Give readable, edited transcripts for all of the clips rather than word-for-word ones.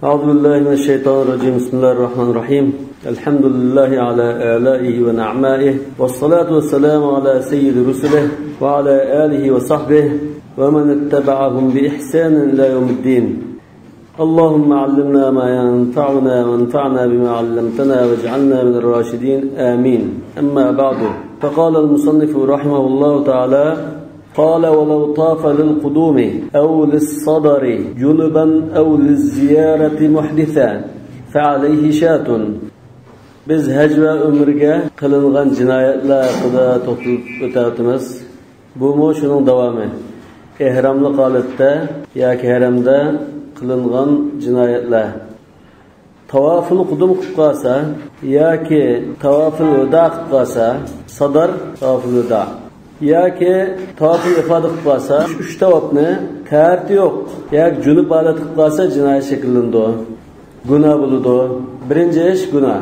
أعوذ بالله من الشيطان الرجيم. بسم الله الرحمن الرحيم. الحمد لله على آلائه ونعمائه، والصلاة والسلام على سيد رسله وعلى آله وصحبه ومن اتبعهم بإحسان إلى يوم الدين. اللهم علمنا ما ينفعنا وانفعنا بما علمتنا واجعلنا من الراشدين آمين. أما بعد، فقال المصنف رحمه الله تعالى: قال: ولو طاف للقدوم أو للصدر جنبا أو للزيارة محدثا فعليه شاة. Biz hac ve ömürge kılıngan cinayetler hakkında to'xtalib o'tamiz. Bu mu şunun davamı? Ehramlı holatda yoki haramda kılıngan cinayetler. Tavaful qudum qilib qolsa yoki tavaful vada qilib qolsa, sadar tavaful vada yoki tavaful ifoda qilib qolsa, uch tavofni tarti yo'q yoki junub holat qilib qolsa jinoyat shakllandi. Gunoh bo'ladi. Birinchi ish gunoh.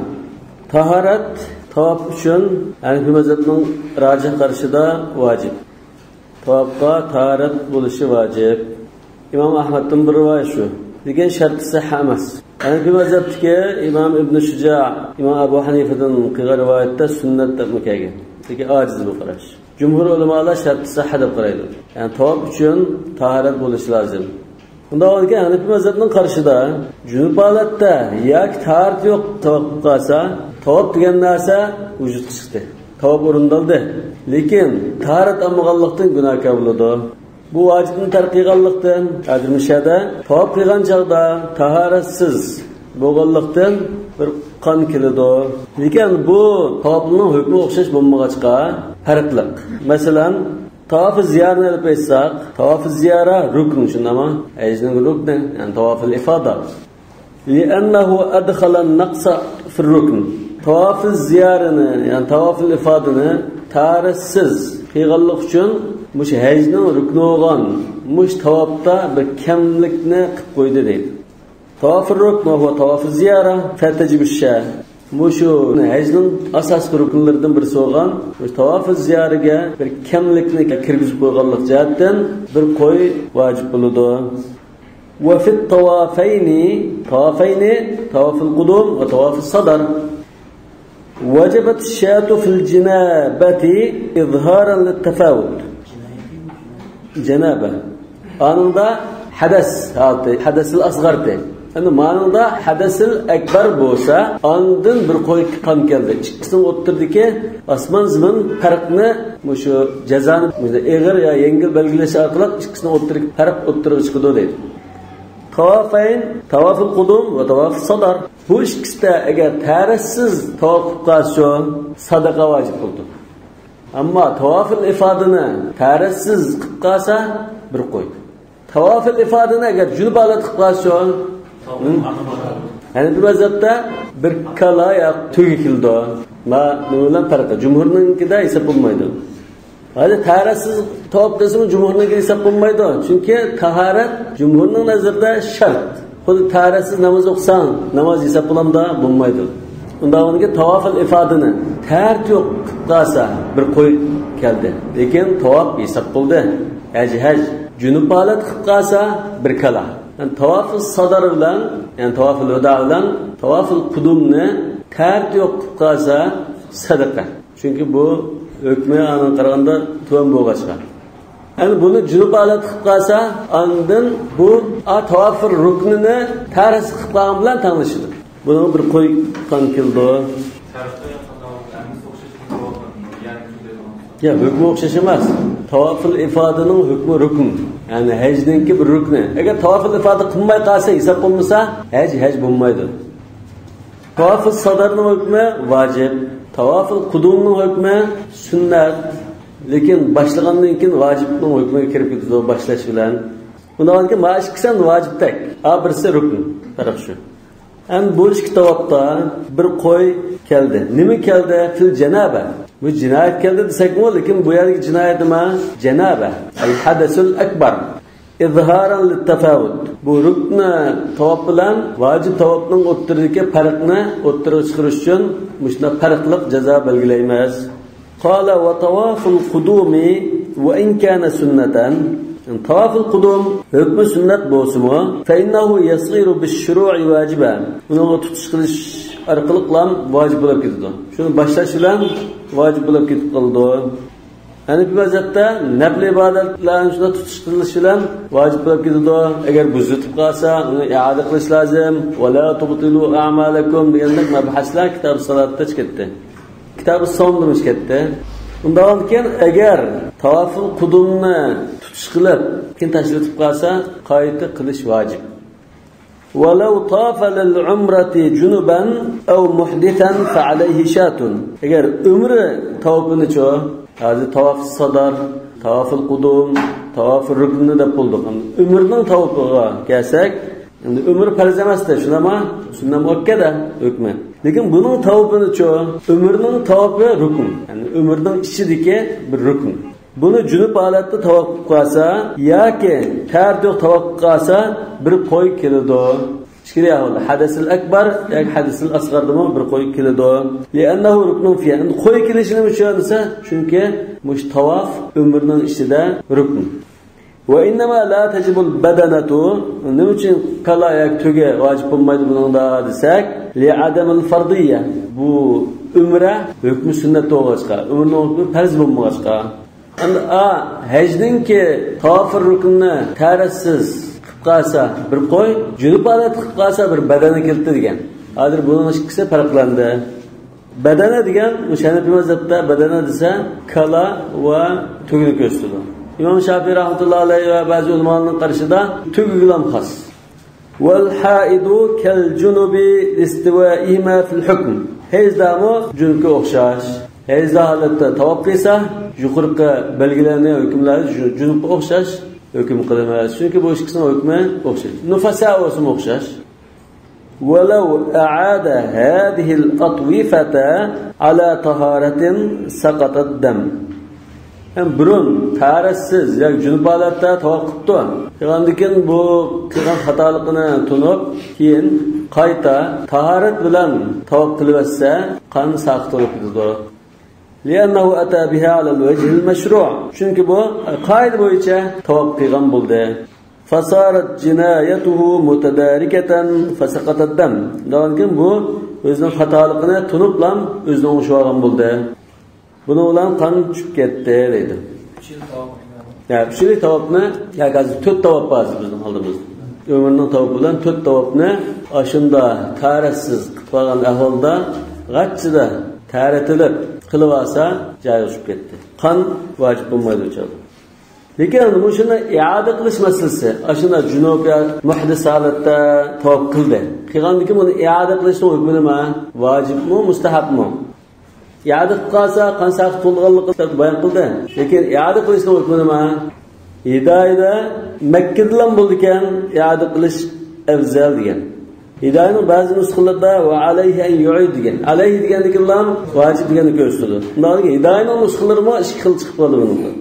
Taharat tavaf uchun Hanifi mazhabining rojih qarashida vojib. Tavafga taharat bo'lishi vojib. İmam Ahmaddan bir rivoyat shu. Lekin sharti sahih emas. Hanifi mazhabidagi İmam Ibn Shuja, İmam Abu Hanifadan qilgan rivoyatda sunnat deb kelgan. Lekin ojiz bu qarash. Jumhur ulamolar sharti sahih deb qaraydi. Ya'ni tavaf uchun taharat bo'lishi lozim. Bunda olgan Hanifi mazhabining qarashida junub holatda yoki taharat yo'q tavaf qilsa, tavaf degan narsa vujud chiqdi. Tavaf o'rindaldi. Lekin taharat olmaganlikdan gunohkor bo'ladi. Bu vojibni tark qilganlikdan ajrimishada tavaf qilgan chog'da taharatsiz bo'lganlikdan bir qon keladi. Lekin bu tavafning hukmi o'xshash bo'lmag'achqa farqli. Masalan, tavaf ziyoratni olib aytsak, tavaf ziyorat rukn shundami? Hajning rukni, ya'ni tavaful ifoda. Li'annahu adkhala an-naqsa fi ar-rukn. Tavaf ziyoratni, ya'ni tavaful ifodani taharatsiz qilganlik uchun mush hajning rukni bo'lgan mush tavafda bir kamlikni qilib qo'ydi deydi. Tavaful rukn va tavaful ziyora fatajibusha. Mushu hajning asosiy ruknlaridan birisi bo'lgan mush tavaful ziyoraga bir kamlikni kirgizib qo'yganlik jihatdan bir qo'y vojib bo'ladi. Wa fi at-tawafayni tawaful qudum va tawaful sadr وجبت الشاة في الجنابة إظهارا للتفاوت. جنابة anında hades'il asgar'ti. Yani manında hades'il ekber bolsa andın bir qo'y qon keldi. İkisinin o'ttirdiki asman zimin farqni mushu jazani eg'ir yo yengil belgilash orqali ikkisini o'ttirib farq o'ttirib chiqadi deydi. Tavafayn, tavaful qudum va tavaful sadr. Bu ikkisida agar tarassiz tavaf qilsa sadaqa vojib bo'ldi. Ammo tavaful ifodani tarassiz qilib qolsa bir qo'y. Tavaful ifodani agar junub holat qilib qolsa, yani bu mazhabda bir kala yo tugi kildi. Ma nima bilan farqi? Jumhurninkida hisob bo'lmaydi. Hali taharatsiz tavaf qilsa jumhurnikiga hisob bo'lmaydi. Chunki taharat jumhurning nazarida shart. Xuddi taharatsiz namoz o'qisan, namoz hisob bo'lamda bo'lmaydi. Unda unga tavaful ifodani tart yo'q qilsa bir qo'y keldi. Lekin tavaf hisob bo'ldi. Haj junub holat qilib qolsa bir kala. Yani tavaful sadr bilan, yani tavaful vada bilan tavaful qudumni tart yo'q qilib qolsa sadaqa. Chunki bu hukmi ana qaraganda tuvan bo'lg'achqa. Yani bunu junub holat qilib qolsa, andin bu tavaful ruknini tarz qilib qolgan bilan tanishadi. Buni bir qo'y qon keldi. Ya hukmi o'xshash emas. Tavaful ifodaning hukmi rukn. Yani hajninki bir rukni. Agar tavaful ifoda qilmay qolsa, hisob bo'lmasa, haj bo'lmaydi. Tavaful sadrning hukmi vojib. Tavaful qudumning hukmi sunnat. Lekin boshlagandan keyin vojibning hukmiga kirib ketadi boshlash bilan. Bundan keyin mana ikkisidan vojibdak. Birisi rukn. Farq shu. Ham bu ikki tavafda bir qo'y keldi. Nima keldi? Fil janaba. Bu jinoyat keldi desakmi, lekin bu yergi jinoyat nima? Janaba. Al-hadasul akbar. İzharan lit-tafavut. Bu rukni tavaf bilan vojib tavafning o'ttiridagi farqni o'ttirib chiqarish uchun mushna farqli jazo belgilaymiz. Qala wa tawaful qudumi wa in kana sunnatan. Tavaful qudum hukmi sunnat bo'lsa-mu, fa innahu yasiru bish-shuru'i wajiban. Uni tutish qilish orqali ham vojib bo'lib ketadi. Shuni boshlash bilan vojib bo'lib ketib qoldi. Hanifi mazhabda nafl ibodatlarni shunda tutish qilish bilan vojib bo'lib ketadi. Agar buzitib qolsa, uni i'oda qilish lozim. Va la tubtilu a'malakum degandek mabhaslar kitob salatda chiqdi. Kitob somda chiqdi. Undan keyin agar tavaful qudumni tutish qilib, keyin tashlatib qolsa, qayta qilish vojib. Walau tafa lil-umrati junuban aw muhdithan fa alayhi shatun. Agar umri tavafini-cho, hozir tavaf sadar, tavaful qudum, tavaful ruknni deb bo'ldik. Umrning tavafiga kelsak, endi umr farz emas-da, shunama, sunnat muakkada hukmi. Lekin buning tavafini-cho, umrning tavafi rukn. Ya'ni umrning ichidagi bir rukn. Buni junub holatda tavoq qilsa yoki tardiq tavoq qilsa bir qo'y keladi. Ikkili ahvol hadasil akbar yoki hadasil asg'ardimi bir qo'y keladi. Li'annahu ruknun fi. Endi qo'y kelishini uchun desa, chunki mush tavof umrning ichida rukn. Va innama la tajibul badanatu. Nima uchun qala yoki tuga vojib bo'lmaydi buningda desak, li'adamil fardiyya. Bu umra hukmi sunnat bo'lg'achqa, umrning hukmi farz bo'lmag'achqa. Hajninki tavafir ruknni tarassiz qilib qolsa bir qo'y, junub holat qilib qolsa bir badana keldi degan. Hozir buning ikkisi farqlandi. Badana degan Hanafi mazhabda badana desa kala va tugni ko'rsatadi. Imom Shafiy rahmatullohi alayhi va ba'zi ulamolarning qarashida tugi bilan xos. Wal haidu kal junubi istiwa'ihima fil hukm. Hezdamu junubga o'xshash. Hezda holatda tavoq qilsa, yuqorqi belgilangan hukmlari junubga o'xshash hukm qilinadi. Chunki bu ikkisining hukmi o'xshash. Nufasa o'sim o'xshash. Walau a'ada hadhihi al-atwifata ala taharatin saqata ad-dam. Burun tarassiz yoki junub holatda tavoq qildi. Qilgandan bu qilgan xatoligini tunib, keyin qayta tahorat bilan tavoq qilibsa, qon saqit bo'lib ketadi. لأنه أتى بها على الوجه المشروع. Çünkü bu kaide boyunca tavaf qilgan bo'ldi. فصارت جنايته متداركة فسقط الدم. Lakin bu o'zining xatoligini tuniblam o'zini o'ngishgan bo'ldi. Buni bilan qon chiqib ketdi deydi. Ya, shuni tavafni yoki 4 tavaf bor bizning oldimizda. Umrning tavafi bilan 4 tavafni ashunda tarassiz qilib qolgan ahvolda g'achchida taratilib qilib olsa joyi o'sib ketdi. Qon vojib bo'lmaydi o'chadi. Lekin bu shuni i'oda qilish masalasi. Ashuna junub yo muhdis holatda tavob qildi. Qilgandan keyin buni i'oda qilishning hukmi nima? Vojibmi, mustahabmi? I'oda qilsa qon saqit bo'lganligini bayon qildi. Lekin i'oda qilishning hukmi nima? Hidoyda Makkadan bo'ldi ekan, i'oda qilish afzal degan. Hidoyatning ba'zi nusxalarda va alayhi an yu'id degan. Alayhi deganliklar vojib deganni ko'rsatadi. Bundan hidoyatning nusxalari ham ikki xil chiqib qoldi bundan.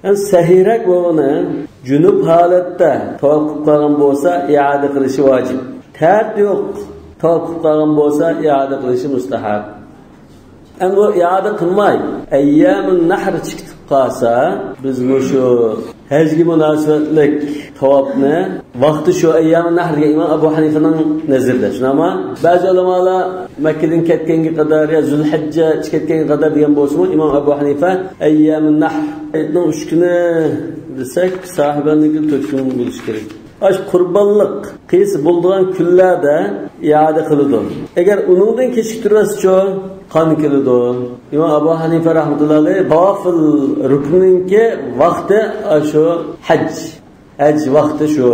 Yani sahiyrak bo'lgani junub holatda tavoq qilib qolgan bo'lsa, i'oda qilishi vojib. Tart yo'q, tavoq qilib qolgan bo'lsa, i'oda qilishi mustahab. Endi bu i'oda qilmay, ayyamun nahr chiqib qolsa, biz bu shu hajga munosabatlik tavofni vaqti shu ayyamun nahrga Imom Abu Hanifaning nazarida. Shunama ba'zi ulamolar Makkadan ketganga qadar ya Zulhijja ketganga qadar degan bo'lsa, Imom Abu Hanifa ayyamun nahrning 3 kuni desak, sahobaning 4 kun bo'lishi kerak. Aş qurbonlik qiysi bo'lgan kunlarda i'oda qiladi. Agar uningdan kechiktirsa-chi, qon keladi. Imom Abu Hanifa rahmatullohi alayhi tavafil rukninki vaqti shu haj vaqti shu.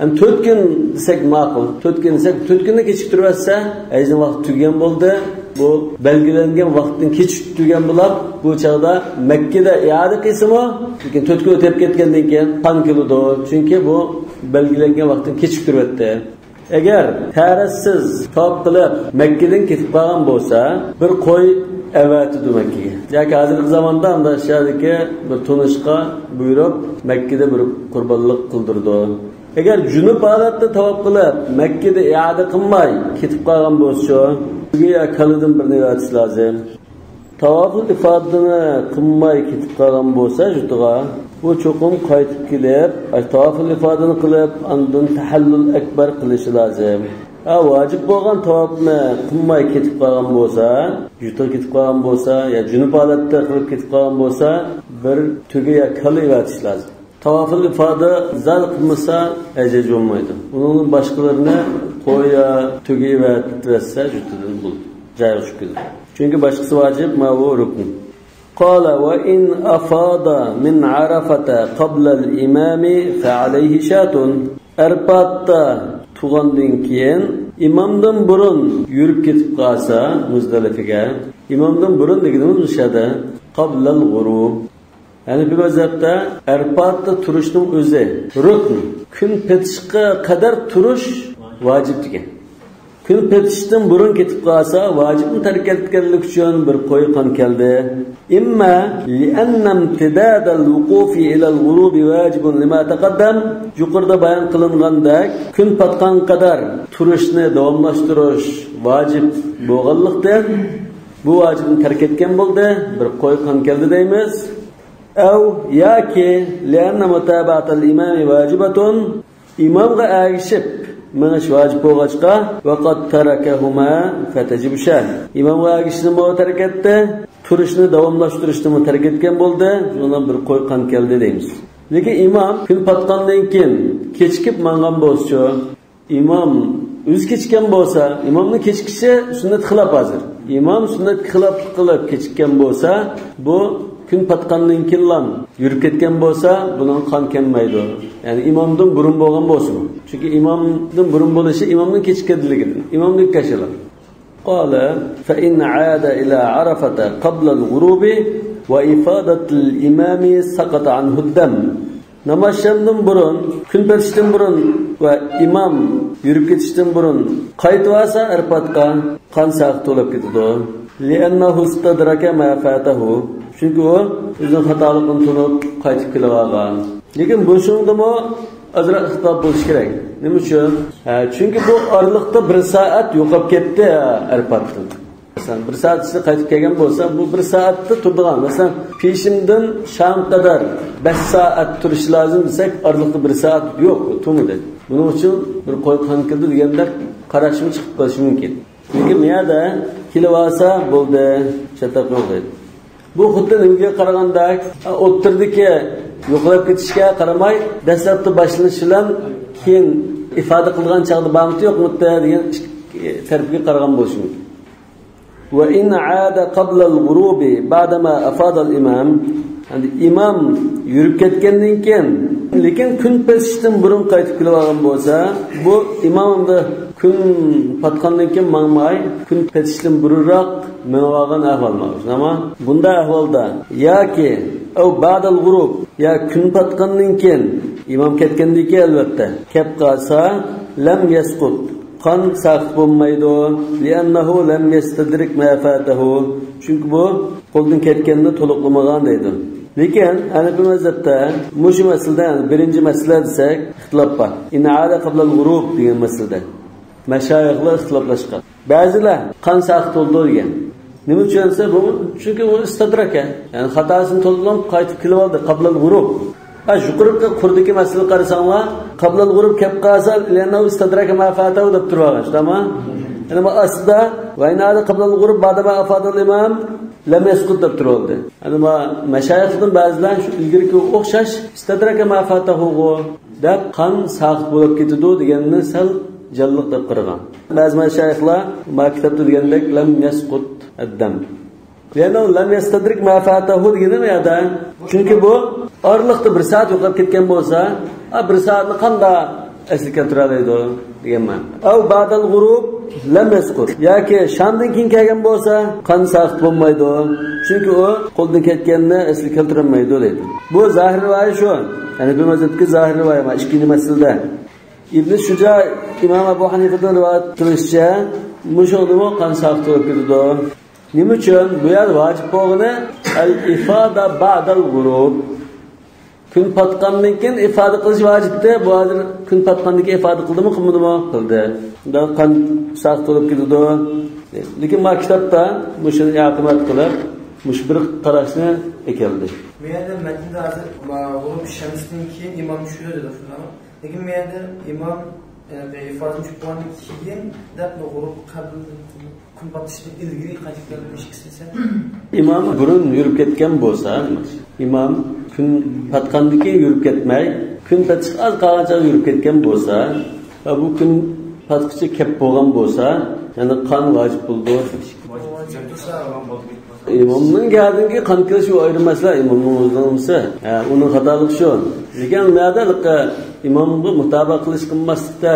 Ham 4 kun desak ma'qul. 4 kun desak 4 kunni kechiktirsa, hajning vaqti tugagan bo'ldi. Bu belgilangan vaqtdan kechib tugagan bo'lib, bu chaqda Makkada i'oda qilsa-mi, lekin 4 kun o'tib ketgandan keyin qon keladi. Chunki bu belgilangan vaqtdan kechib turibdi. Agar tarassiz tavob qilib Makkadan ketib qolgan bo'lsa, bir qo'y avatidi Makkaga. Yoki hozirgi zamonda unda shadiki bir tunishqa buyurib Makkada bir qurbonlik qildirdi. Agar junub holatda tavob qilib Makkada i'oda qilmay ketib qolgan bo'lsa, bunga kalidan bir niyatish lozim. Tavoful ifodani qilmay ketib qolgan bo'lsa, jutiga bu cho'qim qaytib kelib, tavaful ifodani qilib, undan tahallul akbar qilishi lozim. Vacib bo'lgan tavafni qilmay ketib qolgan bo'lsa, juda ketib qolgan bo'lsa, ya junub holatda qilib ketib qolgan bo'lsa, bir tuga ya kala evatish lozim. Tavaful ifoda zal qilmasa ajr bo'lmaydi. Uning boshqalarini qo'ya tuga evatsa judadan bu joy shukr. Chunki boshqasi vacib, ma bu rukn. Qala wa in afada min Arafata qabla al-imam fa alayhi shatun. Arfatda tug'andan keyin imomdan burun yurib ketib qolsa Muzdalifaga, imomdan burun deganimiz o'shada qabla al-ghurub. Yani bir mazhabda Arfatda turishning o'zi rukn. Kun petishga qadar turish vacib degan. Kun petishdan burun ketib qolsa vacibni tark etganlik uchun bir qo'yqon keldi. Imma li'anna imtidad al-wuquf ila al-ghurub wajibun lima taqaddam. Yuqorida bayon qilingandek, kun patgan qadar turishni davomlashtirish vacib bo'lganlikdan bu vacibni tark etgan bo'ldi, bir qo'yqon keldi deymiz. Aw yaki li'anna mutaba'at al-imam wajibatun. Imomga ergishib Menish vacib bo'lg'achqa vaqat tarakahuma fatajib shan. Imomga ergishishni tark etdi, turishni davomlashtirishni tark etgan bo'ldi. Undan bir qo'yqon keldi deymiz. Lekin imom kun patgandan keyin kechikib mangan bo'lsa, imom o'z kechikkan bo'lsa, imomning kechikishi sunnat xilof hozir. Imom sunnat xilof qilib kechikkan bo'lsa, bu kun patgandan keyin yurib ketgan bo'lsa, bunun qon kelmaydi. Yani imomdan burun bo'lgan bo'lsin. Chunki imomdan burun bo'lishi imomning kechikkanligidan, imomlik kashalar. Qala fa in aada ila Arafata qabla al-ghurub wa ifadat al-imam saqata anhu ad-dam. Namazdan burun, kun petishdan burun va imom yurib ketishdan burun qaytib olsa Arfatga qon saqt to'lib ketadi. Li'annahu istadraka ma fatahu. Chunki u o'zining xatoligini tunib qaytib kelib olgan. Lekin bu shundami azroq xitob bo'lish kerak. Nima uchun? Chunki bu oraliqda 1 soat yo'qolib ketdi Arfatdan. Masalan, 1 soat ichida qaytib kelgan bo'lsa, bu 1 soatda turdigan. Masalan, peshimdan sham qadar 5 soat turish lozim desak, oraliqda 1 soat yo'q, tumidi. Buning uchun bir qo'yqon kirdi deganda qarashimiz chiqib qolishi mumkin. Lekin bu yerda kelib olsa bo'ldi, chataq yo'q deydi. Bu xuddi nimaga qaraganda o'ttirdiki yo'qlab ketishga qaramay dastlabda boshlanish bilan keyin ifoda qilgan chaqda bamti yo'qmi degan tarafga qaragan bo'lishi mumkin. Va in aada qabla al-ghurub ba'dama afada al-imam. Yani imom yurib ketgandan keyin lekin kun petishdan burun qaytib kelib olgan bo'lsa, bu imomda kun patgandan keyin mangmay, kun petishdan burunroq menvagan ahvol mavjud. Ama bunda ahvolda yoki au ba'dal ghurub ya kun patgandan keyin imom ketgandan keyin albatta kep qolsa lam yasqut. Qon saqt bo'lmaydi. Li'annahu lam yastadrik ma fatahu. Chunki bu qo'ldan ketganni to'liqlamagan deydi. Lekin ana bu mazhabda mushu masalada birinchi masala desak ixtilof bor. In'ada qabla al-ghurub degan masalada mashayixlar ixtiloflashgan. Ba'zilar qon saqt bo'ldi degan. Nima uchunsa bu? Chunki u istadraka. Yani xatosini to'liqlab qaytib kelib oldi qabla al-ghurub. Yuqorida qurdagi masala qarasanglar, qabla al-ghurub kep qolsa, lana istadraka ma fatahu deb turgan. Tamam? Yani bu aslida va in'ada qabla al-ghurub ba'dama afada al-imam lam yasqut deb turoldi. Yani bu mashayixdan ba'zilar shu ilgirki o'xshash istadraka ma fatahu deb qon saqt bo'lib ketadi deganni sal jalliq deb qaragan. Ba'zi mashayixlar maktabda degandek lam yasqut ad-dam. Yani lam yastadrik ma fatahu degani nima? Chunki bu oraliqda 1 soat yo'qolib ketgan bo'lsa, 1 soatni qanday asli keltiradi degan ma'no. Aw ba'dal ghurub lam yasqut. Yoki shamdan keyin kelgan bo'lsa, qon saqt bo'lmaydi. Chunki u qo'ldan ketganni asli keltirolmaydi deydi. Bu zahir rivoyat shu. Yani bu mazhabga zahir rivoyat mana ikkinchi masalada. Ibn Shuja Imom Abu Hanifadan rivoyat qilishicha, mushunimi qon saqt bo'lib ketadi. Nima uchun? Bu yer vojib bo'lgani al-ifada ba'dal ghurub. Kun patgandan keyin ifoda qilish vojibda, bu hozir kun patgandan keyin ifoda qildimi, qilmadimi? Qildi. Unda qon saqt bo'lib ketadi. Lekin ma kitobda bu shuni yaqinat qilib mush bir qarashni ekeldi. Meyada metninde hazır grup şemsinin ki imam şöyle dedi falan. Lekin meyada imam ifade çıkmanı kiyin de bu grup kabul kun batışta ilgili qaytlarını işkisi. İmam burun yürüp ketken bolsa, imam kun patqandiki yürüp ketmay, kun patiq az qalacha yürüp ketken bolsa, bu kun patqichi kep bo'lgan bolsa, yani qon vacib bo'ldi. İmamның geldiğinki kan kılışı ayrı mesele imamның o'zingisi. Onun hatalık şu. Lekin ma'dalıqqa imamga mutoba qilish qilmaslikda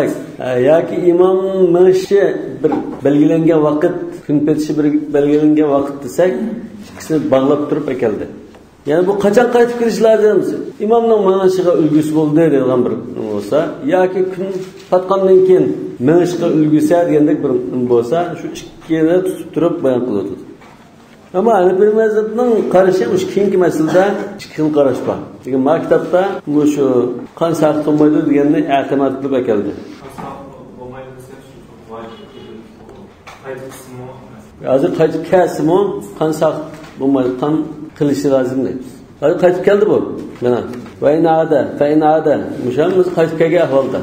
yoki imamning minishi bir belgilangan vaqt, kun petishi bir belgilangan vaqt desak, ikkisini bog'lab turib ekeldi. Yani bu qachon qaytib kelishlar deymiz. Imamning minishiga ulgusi bo'ldi degan bir bo'lsa, yoki kun patqandan keyin minishiga ulgusi degandek bir bo'lsa, shu ikkini tutib turib bayon qiladi. Ama Hanefi mezhebinin karışı uç kinki meselede çıkın karış var. Çünkü maktabda bu şu kan sakıt olmaydı diyenini etimat edip ekeldi. Hazır kayıt kesim o kan sakıt olmaydı, kan kılışı lazım değil. Hazır kayıt geldi bu. Ve inade. Müşahımız kayıt kege ahvalda.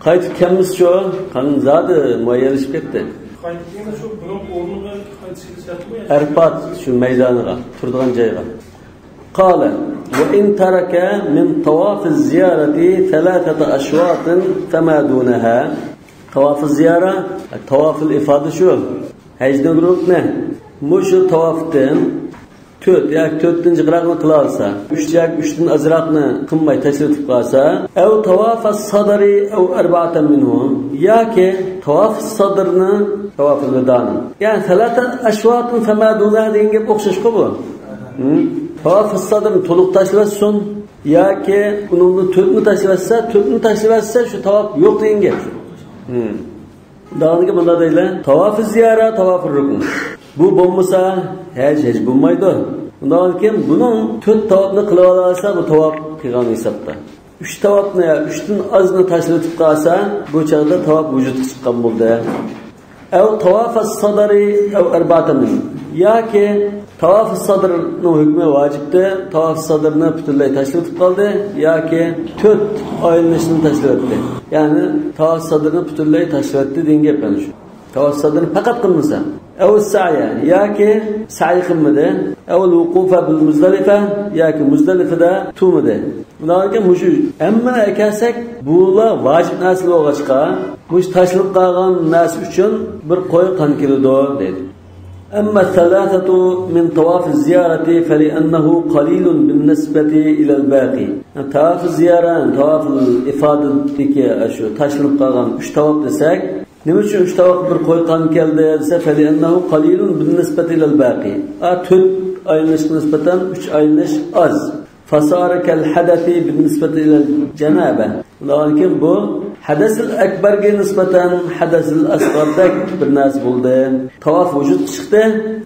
Kayıt kemiz şu kanın zadı muayyerleşip etti. Kayıtlı'nda şu bunun ornuna Erpat şu meydanıga, turduğun cayga. Kale, ve in tereke min tavaf-ı ziyareti thelâfete aşvâtın femâ dûneha. Tavaf-ı ziyara, tavaf-ı ifade şu. Hecden grup ne? Bu şu tavaften töttinci qıraqını qıla alsa, üçten azraqını qınmay təşritib qalsa, ev tavaf-ı sadari ev erba'atan minhu, ya ki tavaf-ı sadrını, tavaf-ı vedanı. Yani thelâte aşvâtın femâ dûneha deyin gep oqşaş bu. Tavaf-ı sadrını toluq taşıvətsin, ya ki bunun tötünü taşıvətsə, şu tavaf yok deyin gep. Dağını ki bunda değil, tavaf-ı ziyara, tavaf-ı rukun. Bu bo'lmasa hech bo'lmaydi. Undan keyin bunun 4 tavafni qilib olsa, bu tavaf qilgan hisobda. 3 tavafni, 3dan ozni tashlatib qolsa, bu chaqda tavaf vujudga chiqqan bo'ldi. Ev tavaf-ı sadri ev erba'atan. Yoki tavaf-ı sadrning hukmi vojibdi, tavaf-ı sadrni butunlay tashlatib qoldi, yoki 4 aylanishni tashlatdi. Ya'ni tavaf-ı sadrni butunlay tashlatdi degan gap mana shu. Tavaf sadrını fakat kılmasa, ev sa'ya, ya ki sa'i kılmadı, ev vukufa bil Muzdalife, ya ki Muzdalife'de tuğmadı. Bundan ki muşu, emme ekersek, buğla vacip nasıl olacak'a, muş taşlık qalğan nas üçün bir qoy qan kilido, dedi. Emme thelâthetu min tavaf-ı ziyareti feli'ennehu qalilun bin nisbeti ilel baqi. Tavaf-ı ziyaran, tavaf-ı ifadedeki şu taşlık qalğan 3 tavaf desek, nima uchun 3 tavaf bir qo'y qan keldi desa fali'annahu qalilun bin nisbati ilal baqi. 4 aylanishga nisbatan 3 aylanish az. Fasara kal hadathi bin nisbati ilal janaba. Lekin bu hadasil akbarga nisbatan hadasil asg'ardak bir narsa bo'ldi. Tavaf vujud chiqdi,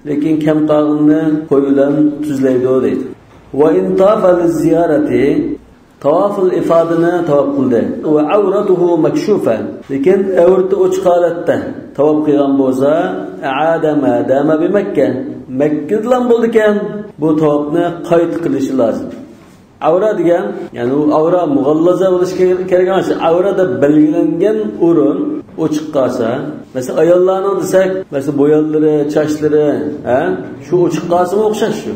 lekin kam qolganini qo'y bilan tuzlaydi deydi. Va in tafa liz-ziyarati tavaf-ı ifadını tavaf kıldı. Ve avratuhu makşufa. Lekin avrati ochiq holatda tavaf qilgan bo'lsa, aada ma dama bi Makka. Makkadan bo'ldikan, bu tavafni qayt qilishi lozim. Avra degan, ya'ni u avra mug'allaza bo'lishi kerak emas. Avrada belgilangan o'rin ochiq qolsa, masalan ayollarning desak, masalan bo'yallari, chachlari, shu ochiq qolsa o'xshash shu.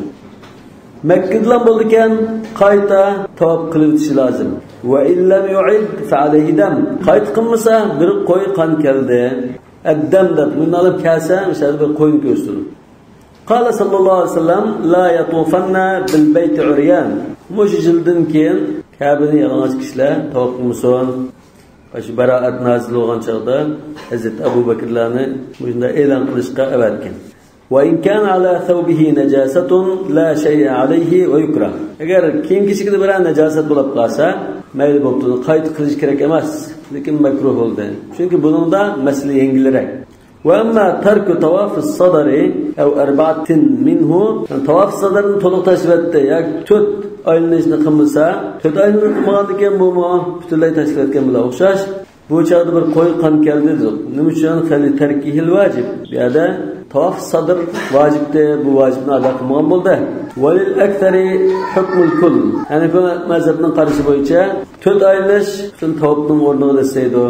Mekke'den bulurken kayta tavaf kılınışı lazım. Ve illam yu'id fe aleyhi dem. Kayıt kılmasa bir koy kan geldi. Eddem de bunu alıp kelse mesela bir koyun göğsünü. Kale sallallahu aleyhi ve sellem la yatufenna bil beyti uriyan. Muş cildin keyin Kabe'ni yalang'och kişiler tavaf kılmışsın. Şu baraat nazil olgan çağda Hazreti Abu Bakırlarni bunda e'lon qilishga evatgan. وإن كان على ثوبه نجاسة لا شيء عليه ويكره. Eğer kiyim kişide bir necaset bulup qalsa, mayli bo'libdi, qayt qilish kerak emas, lekin makruh bo'ldi. Chunki bunun da mesele yengilroq. Ve amma tarku tavaf-ı sadri ev erba'atin minhu, tavaf sadrını to'liq tashlatdi, yoki 4 aylanishni qilmasa, 4 aylanishni qilmagandan bu butunlay tashlatgan bilan o'xshash. Bu chaqda bir qo'y qon keldi. Nima uchun? Fali tarkihil vojib. Bu yerda tavof sadr vojibdi, bu vojibni ado qilmagan bo'ldi. Valil aktari hukmul kull. Hanifi mazhabning qarashi bo'yicha 4 aylanish shun tavofning o'rniga desaydi.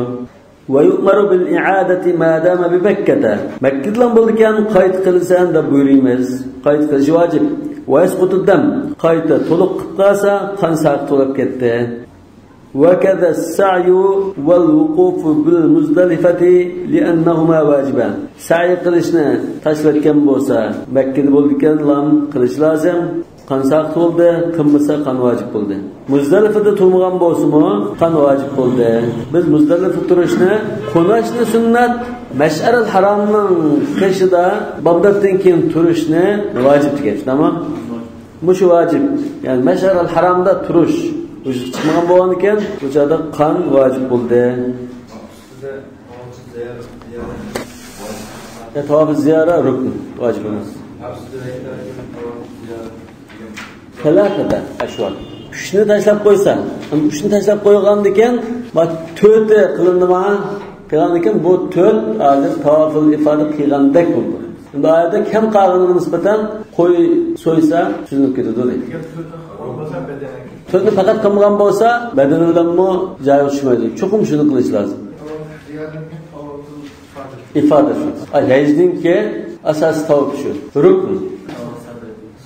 Va yu'maru bil i'adati ma dama bi Makkah. Makkadan bo'lgan qayd qilsan deb buyuramiz. Qayd qilish vojib. Va yasqutu dam. Qayta to'liq qilsa qon saq to'lib ketdi. وكذا السعي والوقوف بالمزدلفة لأنهما واجبان. سعي قلشنا تشلتكن بوسا مكة بولدكن لام قلش لازم. قان ساق bo'ldi, qilmasa qon vojib bo'ldi. Muzdalifada turmagan bo'lsa-mu, qon vojib bo'ldi. Biz Muzdalifada turishni, qo'nashni sunnat, Mash'arul Haromning qishida Bag'doddan keyin turishni vojib degan, tamom? Bu shu vojib. Ya'ni Mash'arul Haromda turish vujud chiqmagan bo'lgan ekan, bu joyda qon vojib bo'ldi. Tavof ziyora rukn vojib emas. Talaqada ashwal. Shuni tashlab qo'ysa, shuni tashlab qo'ygandan keyin, bak 4 qilindimi? Qilgan ekan bu 4 hozir tavoful ifoda qilgandek bo'ldi. Endi oyatda kim qilganiga nisbatan qo'y so'ysa, tushunib ketadi deydi. To'yni faqat qilmagan bo'lsa, badani bilanmi joyi tushmaydi. Cho'qim shuni qilish lozim. Ifoda shu. Hajninki asosiy tavof shu. Rukn.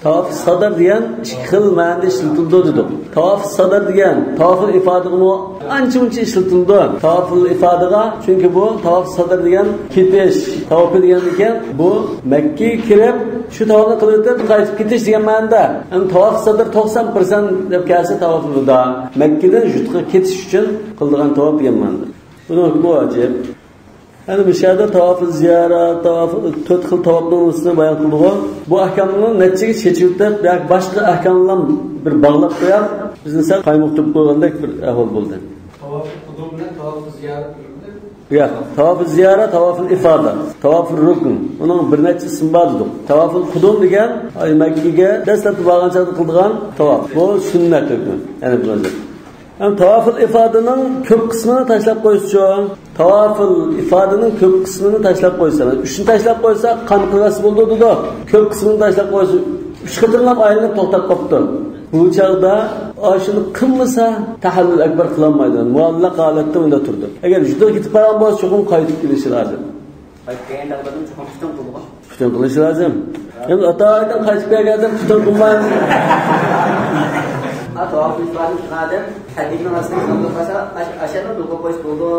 Tavof sadr degan xil ma'noda ishlatildi dedi. Tavof sadr degan tavoful ifodani ancha-muncha ishlatildi. Tavoful ifodaga, chunki bu tavof sadr degan ketish, tavof degan ekan, bu Makka ga kirib shu tavofni qilib qaytib ketish degan ma'noda. Ham tavof sadr 90% deb kelsa tavoful vido. Makkadan yurtga ketish uchun qildigan tavof degan ma'noda. Buni hukmi vojib. Yani bu şeyde tavaf ziyaret, tavaf 4 xil tavafning üstüne bayon qildi. Bu ahkamlarni nechaga chechibdi, yoki boshqa ahkamlar bir bog'lab qo'yib, bizni sal qaymoqtirib qo'ygandek bir ahvol bo'ldi. Tavaf qudum bilan tavaf ziyorat bo'ldi. Yo'q, tavaf ziyorat, tavaful ifoda, tavaful rukn. Uning bir necha ismi bor edi. Tavaful qudum degan Makkaga dastlabki borganchada qildigan tavaf. Bu sunnat hukmi. Ya'ni bu nazar. Yani tavaful ifodaning ko'p qismini tashlab qo'ysa, tavaful ifodaning ko'p qismini tashlab qo'ysa, uchni tashlab qo'ysa qon qilasi bo'ldi dedi. Ko'p qismini tashlab qo'ysa, 3 qitirlab aylanib to'xtab qopdi. Bu chaqda oshini qilmasa tahallul akbar qilolmaydi. Muallaq holatda unda turdi. Agar juda ketib qolgan bo'lsa, cho'qim qaytib kelishi lozim. Qaytgan daqadan cho'qim qildi. Tutun qilish lozim. Endi atoydan qaytib kelganda tutun qilmaydi. Tavaf ifade qildim. Hadisni aslida qilmasa, ashana do'qa qo'yish bo'ldi.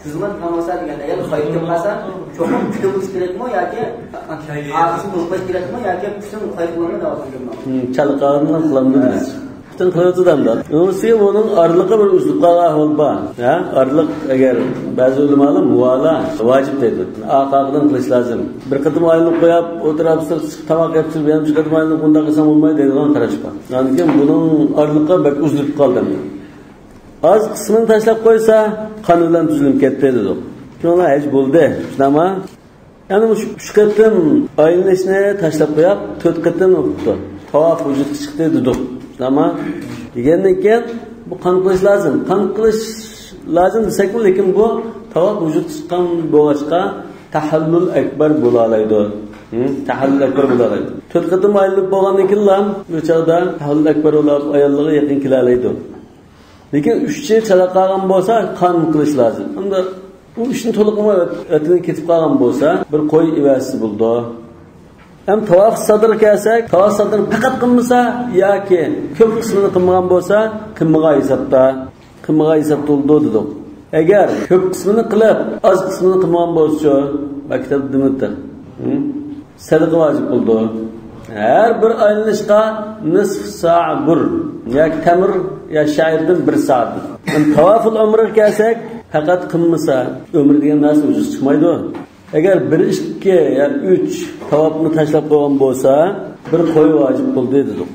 Xizmat qilmasa deganda, agar qo'yib qilmasa, cho'qim kutish kerakmi yoki aqsini do'qash kerakmi yoki tutun qo'yib bo'lmaydi davom qilmoqmi? Chalqarni qilamdi. Tutun qiladiganlar. O'ziga buning orliqi bir uslubga ahvol bor. Ha, orliq agar ba'zi ulamolar muvala vojib deydi. Aqaqdan qilish lozim. Bir qitim aylanib qo'yib, o'tiribsiz, tomoq yeb turib, ham shu qitim aylanib bunday qilsam bo'lmaydi deydigan qarash bor. Ya'ni buning orliqi bak uzilib qoldi. Az qismini tashlab qo'ysa, qon bilan tuzilib ketdi dedi. Shunga haj bo'ldi. Shunama? Ya'ni shu qitim aylanishni tashlab qo'yib, 4 qitim o'qdi. Tavof vujudga chiqdi dedi. Ama degandan keyin bu qon qilish lozim. Qon qilish lozim desak-ku, lekin bu tavof vujud chiqqan bo'g'achqa tahallul akbar bo'la oladi. Tahallul akbar bo'la oladi. 4 qitim aylanib bo'lgandan keyin ham bu chog'da tahallul akbar bo'lib ayollarga yaqin kela oladi. Lekin 3chi chala qolgan bo'lsa, qon qilish lozim. Unda bu ishni to'liqmi o'tini ketib qolgan bo'lsa, bir qo'y ivasi bo'ldi. Hem tavaf sadr kelsak, tavaf sadr faqat qilmasa yoki ko'p qismini qilmagan bo'lsa, qilmagan hisobda bo'ldi dedik. Agar ko'p qismini qilib, oz qismini qilmagan bo'lsa, maktab demakda. Sadaqa vojib bo'ldi. Har bir aylanishga nisf soat bur, yoki tamir ya shairdan 1 soat. Tavaful umra kelsak, faqat qilmasa, umr degan narsa o'zi chiqmaydi. Agar 1-2 ya 3 tavofni tashlab qo'ygan bo'lsa, bir qo'y vojib bo'ldi dedik.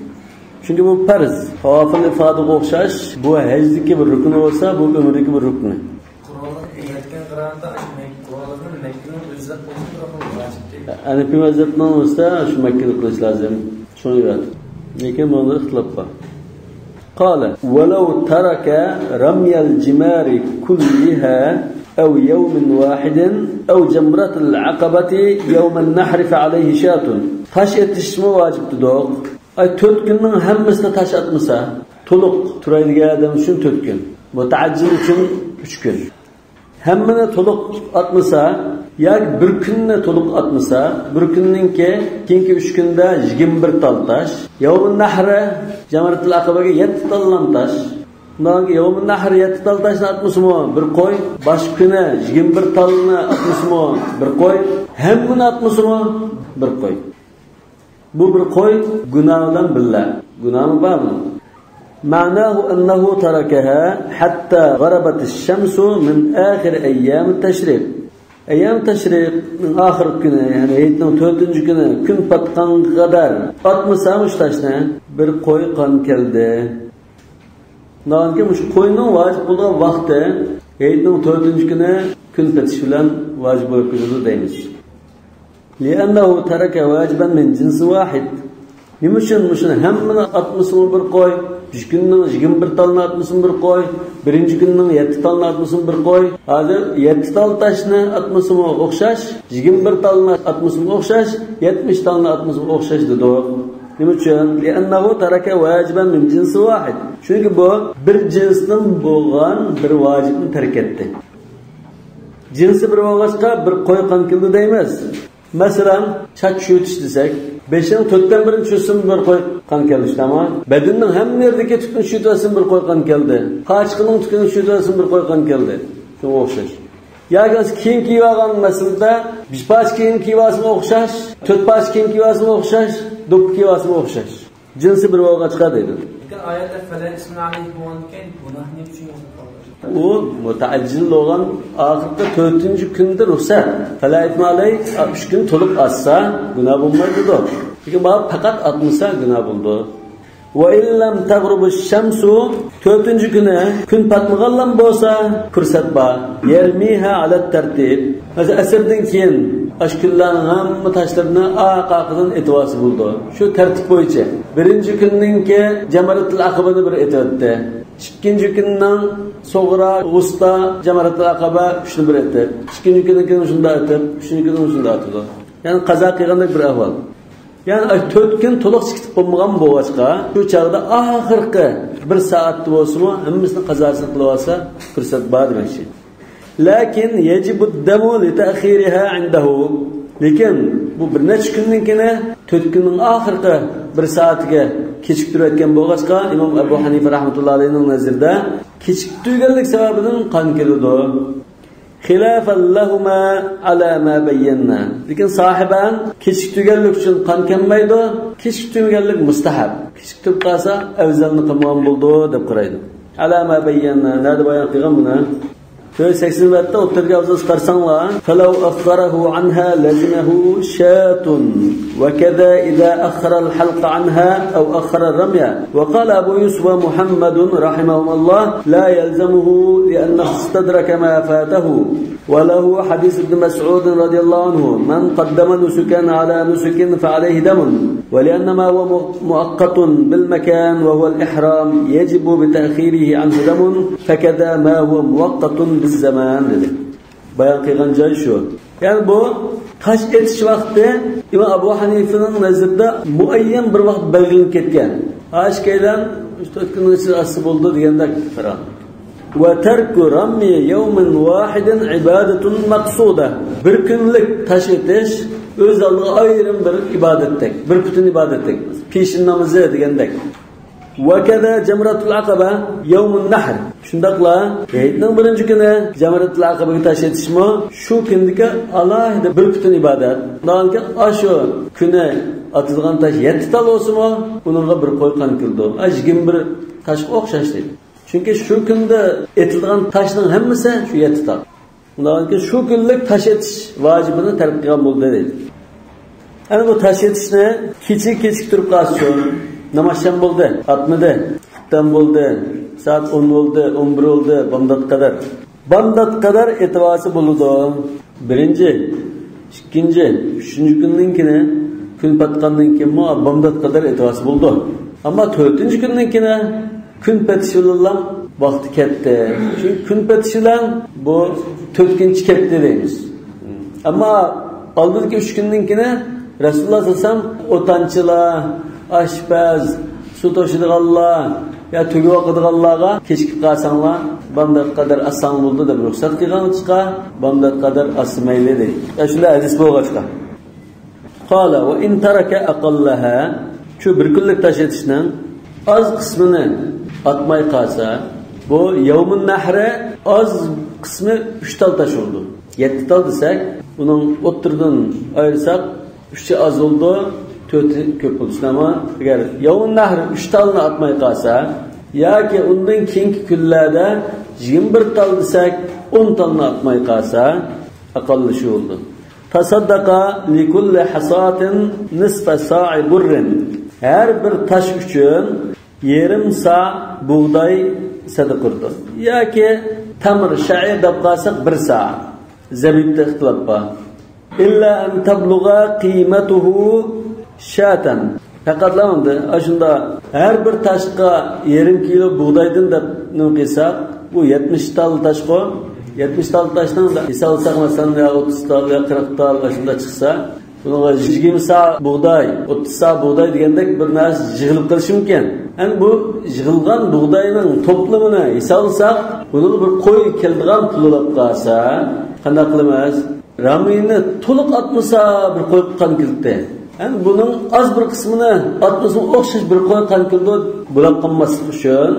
Chunki bu farz. Tavoful ifodaga o'xshash, bu hajniki bir rukn bo'lsa, bu umrniki bir rukn. Qur'onda aytgan qarorda Qur'onning Makkaning o'zida vojib deydi. Hanifi mazhabning o'zida shu Makkada qilish lozim. Shuni aytdi. Lekin bunda ixtilof bor. Qala: "Walau taraka ramyal jimari kulliha أو يوم واحد أو جمرة العقبة يوم النحر فعليه شاة. Taş etişme vacipti doğuk. Ay 4 günün hemmisine taş atmasa, toluk turaydigan adam üçün 4 gün. Mutaccil üçün 3 gün. Hemmine toluk atmasa, ya bir günne toluk atmasa, bir günninki, kinki 3 günde 21 tal taş. Yevmin nahri, Jamratul Aqabaga 7 tallan taş. Bundan Yevmin nahri 7 tal taşını atmışmı bir koy, baş güne 21 talını atmışmı bir koy, hemmine atmışmı bir koy. Bu bir koy günahından billa. Günahı var mı? معناه أنه تركها حتى غربت الشمس من آخر أيام التشريق. أيام التشريق من آخر günü yani Eyd'nin 4. günü gün patkan kadar atmasamış taşına bir koy kan geldi. Nağınki bu koyunun vacip olduğu vakti Eyd'nin 4. günü gün petiş bilen vacip olduğu deyimiz. لأنه ترك واجبا من جنس واحد. Nimişin hemmini atmışsın bir koy, 3 günün 21 talını atmışsın bir koy, birinci günün 7 talını atmışsın bir koy. Hazır 7 tal taşını atmışsın okşaş, 21 talını atmışsın okşaş, 70 talını atmışsın okşaş dedi o. Nimişin? لأنه ترك واجبا من جنس واحد. Çünkü bu bir cinsten boğan bir vacibini terk etti. Cinsi bir boğaçka bir koy kan kildi değmez. Mesela çaç şuyutiş desek, 5'in 4'ten birini çözsün bir koy kan geldi işte ama bedenin hem neredeki tükünü şuyutasın bir koy kan geldi. Kaçkının tükünü şuyutasın bir koy kan geldi. Şuna okşaş. Ya ki kiyin kiyvagan meselede, bir paç kiyin kiyvasına okşaş, 4 paç kiyin kiyvasına okşaş, 9 kiyvasına okşaş. Cinsi bir boğağa çıkardıydı. Ayette fele ismin aleyhi muanken günah ne için yazılır? O mutaaccil olan ahirde 4. günde ruhsat. Fela etme aleyh 60 gün toluk atsa günah bulmaydı da. Çünkü bana fakat atmışsa günah buldu. Ve illem tagrubu şemsu 4. güne gün patmağallam bolsa fırsat ba. Yermiha alet tertib. Mesela esirden keyin aşkılların hamma taşlarını aqaqıdan etivası buldu. Şu tertip boyunca. Birinci günninki Jamratul Aqaba'ni bir etibdi. İkinci günden sonra usta Jamratul Aqaba şunu bir etib. İkinci günden şunda etib, üçüncü günden şunda atıldı. Yani qaza qilganda bir ahval. Yani 4 gün toluq chiqib bo'lmagan bo'g'achqa shu chaqda oxirgi 1 soatda bo'lsa-mu hammasini qazosini qilib olsa fursat bor demoqchi. Lakin yajibu ad-damu li ta'khiriha 'indahu. Lekin bu bir necha kunninkini 4 kunning oxirgi 1 soatiga kechiktirayotgan bo'g'achqa Imom Abu Hanifa rahmatullohi alayhining nazarida kechiktirganlik sababidan qon keladi. Xilafan lahuma ala ma bayyana. Lekin sahiban kechiktirganlik uchun qon kelmaydi, kechiktirganlik mustahab. Kechiktirib qolsa afzalni qilgan bo'ldi deb qaraydi. Ala ma bayyana nada bayon qilgan buni. 80-da o'ttirga avzoz qarsanlar, falau akharahu anha lazimahu shatun wa kaza idha akhara al-halq anha aw akhara ar-ramya. Wa qala Abu Yusuf wa Muhammad rahimahumullah la yalzamuhu li'annahu istadraka ma fatahu. Wa lahu hadith ibn Mas'ud radiyallahu anhu man qaddama nusukan ala nusukin fa alayhi damun. Wa li'anna ma huwa muaqqatun bil makan wa huwa al-ihram yajibu bi ta'khirihi anhu damun fakada ma huwa muaqqatun zaman dedi. Bayan qilgan joy shu. Yani bu taş etish vaqti Imom Abu Hanifa'ning nazarida muayyan bir vaqt belgilanib ketgan. Ashkaydan 3-4 kun ichida asli bo'ldi deganda qarang. Wa tarku rammi yawmin wahidin ibadatun maqsuda. Bir kunlik tash etish o'z oldiga ayrim bir ibodatdek, bir butun ibodatdek. Peshin namozi degandek. وكذا جمرة العقبة يوم النحر. Şundaqla Eyd'nin birinci günü Jamratul Aqabaga taş etishmi shu kundagi alohida bir butun ibodat. Danki ashu kuni atilgan taş 7 tal bo'lsa-mu, uningga bir qo'y qon kildi. Ajgin bir tash o'xshash deydi. Chunki shu kunda etilgan tashning hammasi shu 7 tal. Danki shu kunlik tash etish vojibini tark qilgan bo'ldi deydi. Ana bu tash etishni kechiktirib qolsa Namazşan bo'ldi, atmidi, xittan bo'ldi, saat 10 bo'ldi, 11 bo'ldi, Bamdat kadar etivası bo'ldi. Birinchi, ikkinchi, uchinchi kunninkini kun patgandan keyin bamdat kadar etivası bo'ldi. Ammo 4-chi kunninkini kun patishi bilan vaqti ketdi. Çünkü kun petishidan bu 4-chi ketdi deymiz. Ammo oldingi 3 kunninkini Rasululloh sallallohu alayhi vasallam o'tanchilar, aşpaz, su to'shadiganlar ya tugi o'qidiganlarga kechikib qolsanglar, bunday qadar asan bo'ldi deb ruxsat qilgancha, bunday qadar asmayli deydi. Shunday hadis bo'lg'achqa. Qala va in taraka aqallaha, shu bir kunlik tashitishning az qismini atmay qolsa, bu yawmun nahri az qismi 3 tal taş oldu. 7 tal desak, bunun o'ttirdan ayırsak 3'ü az oldu, 4'ü köp oldu. Ama eğer yawmun nahri 3 talını atmay qolsa, yoki undan keyingi kunlarda 21 tal desak 10 talını atmay qolsa, aqalli shu oldu. Tasaddaqa li kulli hasatin nisfa sa'i burrin. Her bir taş üçün yarım sa buğday sadaqa. Yoki tamr sha'ir deb qalsak 1 sa. Zabibda ixtilof bor. İlla an tabluğa qiymatuhu shatan. Faqatlamanda ashunda her bir taşqa yarım kilo buğdaydan deb nima bu 70 tal taşqa 70 tal taşdan da hisalsak mesela 30 tal ya 40 tal ashunda chiqsa, bunga 20 sa buğday, 30 sa buğday degandek bir narsa yig'ilib qilish mumkin. Yani bu yig'ilgan buğdayning toplamini hisalsak, buni bir qo'y keldigan pulib qolsa, qanday qilamiz? Ramini to'liq atmasa bir qo'y qanqildi. Yani bunun az bir kısmını atmasın o'xshash bir qo'y qanqildi bo'lib qolmaslik uchun,